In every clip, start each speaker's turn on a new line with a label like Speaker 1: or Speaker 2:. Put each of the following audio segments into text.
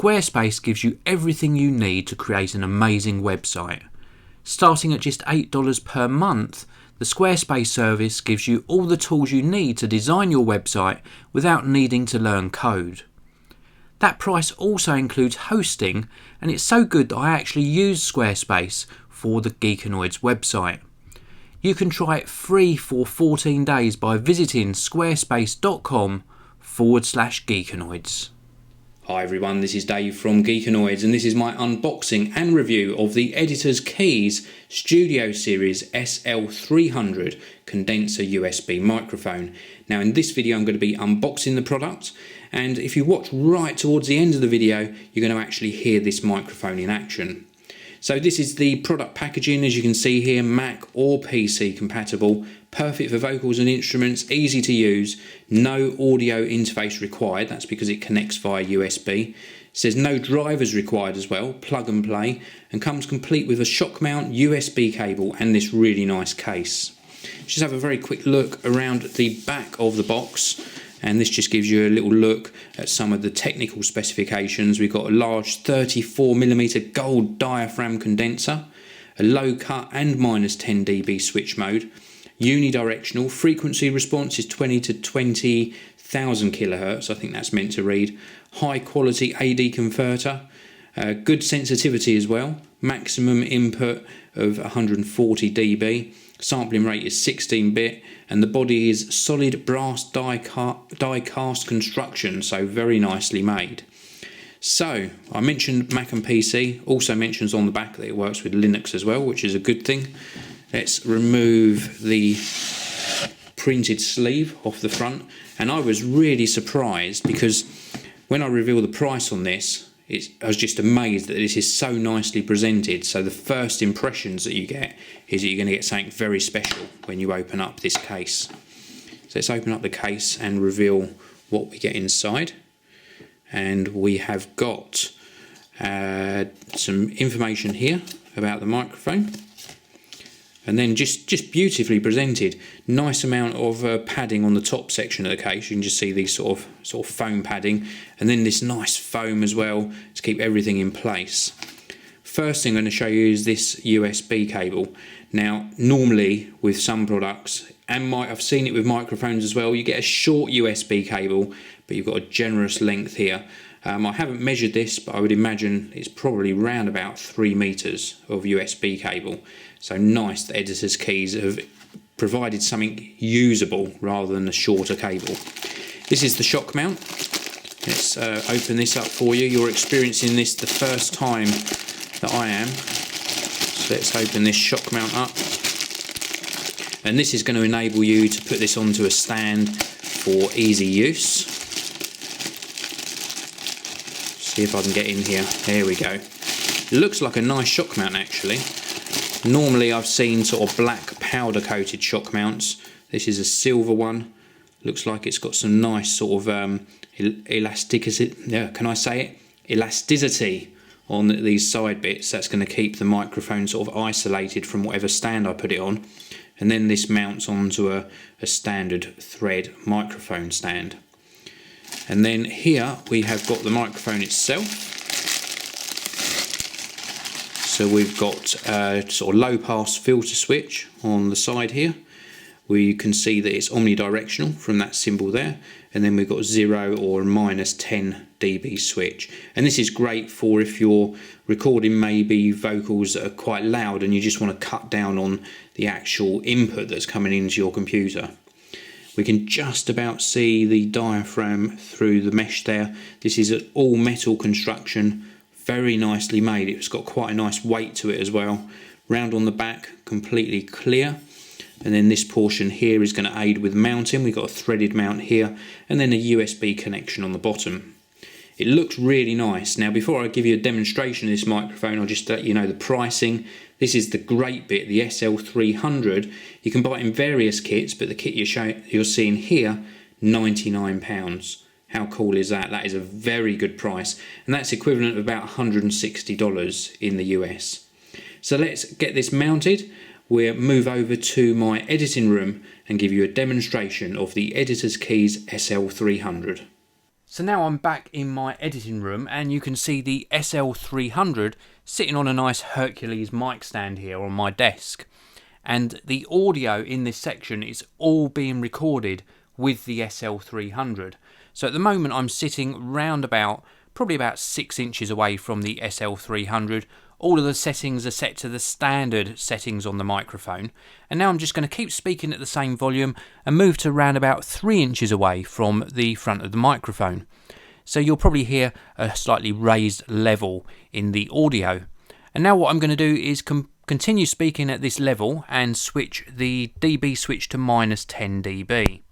Speaker 1: Squarespace gives you everything you need to create an amazing website. Starting at just $8 per month, the Squarespace service gives you all the tools you need to design your website without needing to learn code. That price also includes hosting, and it's so good that I actually use Squarespace for the Geekanoids website. You can try it free for 14 days by visiting squarespace.com/Geekanoids.
Speaker 2: Hi everyone, this is Dave from Geekanoids, and this is my unboxing and review of the Editor's Keys Studio Series SL300 Condenser USB microphone. Now in this video I'm going to be unboxing the product, and if you watch right towards the end of the video you're going to actually hear this microphone in action. So this is the product packaging, as you can see here, Mac or PC compatible, perfect for vocals and instruments, easy to use, no audio interface required, that's because it connects via USB. It says no drivers required as well, plug and play, and comes complete with a shock mount, USB cable and this really nice case. Just have a very quick look around the back of the box, and this just gives you a little look at some of the technical specifications. We've got a large 34mm gold diaphragm condenser, a low cut and -10 dB switch mode, unidirectional, frequency response is 20 to 20,000 kHz, I think that's meant to read, high quality AD converter, good sensitivity as well, maximum input of 140 dB, sampling rate is 16-bit, and the body is solid brass die cast construction, so very nicely made. So I mentioned Mac and PC, also mentions on the back that it works with Linux as well, which is a good thing. Let's remove the printed sleeve off the front, and I was really surprised because when I revealed the price on this, I was just amazed that this is so nicely presented. So the first impressions that you get is that you're going to get something very special when you open up this case. So let's open up the case and reveal what we get inside. And we have got some information here about the microphone. And then just beautifully presented, nice amount of padding on the top section of the case. You can just see these sort of foam padding, and then this nice foam as well to keep everything in place. First thing I'm going to show you is this USB cable. Now normally with some products, and I've seen it with microphones as well, you get a short USB cable but you've got a generous length here. I haven't measured this, but I would imagine it's probably round about 3 meters of USB cable. So nice that Editor's Keys have provided something usable rather than a shorter cable. This is the shock mount. Let's open this up for you. You're experiencing this the first time that I am. So let's open this shock mount up. And this is going to enable you to put this onto a stand for easy use. See if I can get in here. There we go. It looks like a nice shock mount actually. Normally I've seen sort of black powder coated shock mounts. This is a silver one. Looks like it's got some nice sort of elasticity. Yeah, can I say it? Elasticity on these side bits. That's going to keep the microphone sort of isolated from whatever stand I put it on. And then this mounts onto a standard thread microphone stand. And then here we have got the microphone itself. So we've got a sort of low pass filter switch on the side here. We can see that it's omni-directional from that symbol there. And then we've got 0 or -10 dB switch. And this is great for if you're recording maybe vocals that are quite loud and you just want to cut down on the actual input that's coming into your computer. We can just about see the diaphragm through the mesh there. This is an all metal construction, very nicely made. It's got quite a nice weight to it as well. Round on the back, completely clear. And then this portion here is going to aid with mounting. We've got a threaded mount here and then a USB connection on the bottom. It looks really nice. Now before I give you a demonstration of this microphone, I'll just let you know the pricing. This is the great bit, the SL300. You can buy it in various kits, but the kit you're seeing here, £99. How cool is that? That is a very good price, and that's equivalent of about $160 in the US. So let's get this mounted. We'll move over to my editing room and give you a demonstration of the Editor's Keys SL300.
Speaker 1: So now I'm back in my editing room and you can see the SL300 sitting on a nice Hercules mic stand here on my desk. And the audio in this section is all being recorded with the SL300. So at the moment I'm sitting round about, probably about 6 inches away from the SL300. All of the settings are set to the standard settings on the microphone. And now I'm just going to keep speaking at the same volume and move to around about 3 inches away from the front of the microphone. So you'll probably hear a slightly raised level in the audio. And now what I'm going to do is continue speaking at this level and switch the dB switch to -10 dB.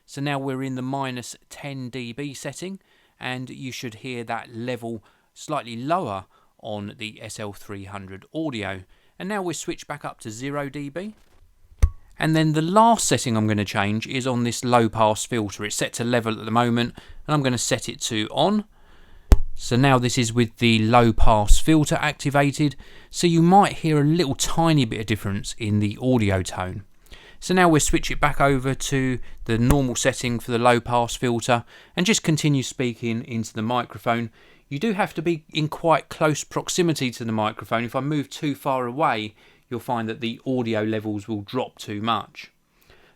Speaker 1: So now we're in the -10 dB setting, and you should hear that level slightly lower on the SL300 audio. And now we'll switch back up to 0 dB. And then the last setting I'm going to change is on this low pass filter. It's set to level at the moment, and I'm going to set it to on. So now this is with the low pass filter activated, so you might hear a little tiny bit of difference in the audio tone. So now we'll switch it back over to the normal setting for the low pass filter and just continue speaking into the microphone. You do have to be in quite close proximity to the microphone. If I move too far away, you'll find that the audio levels will drop too much.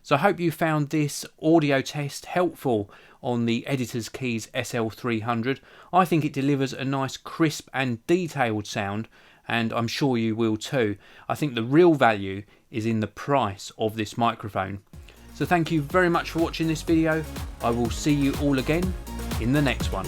Speaker 1: So I hope you found this audio test helpful on the Editor's Keys SL300. I think it delivers a nice crisp and detailed sound, and I'm sure you will too. I think the real value is in the price of this microphone. So thank you very much for watching this video. I will see you all again in the next one.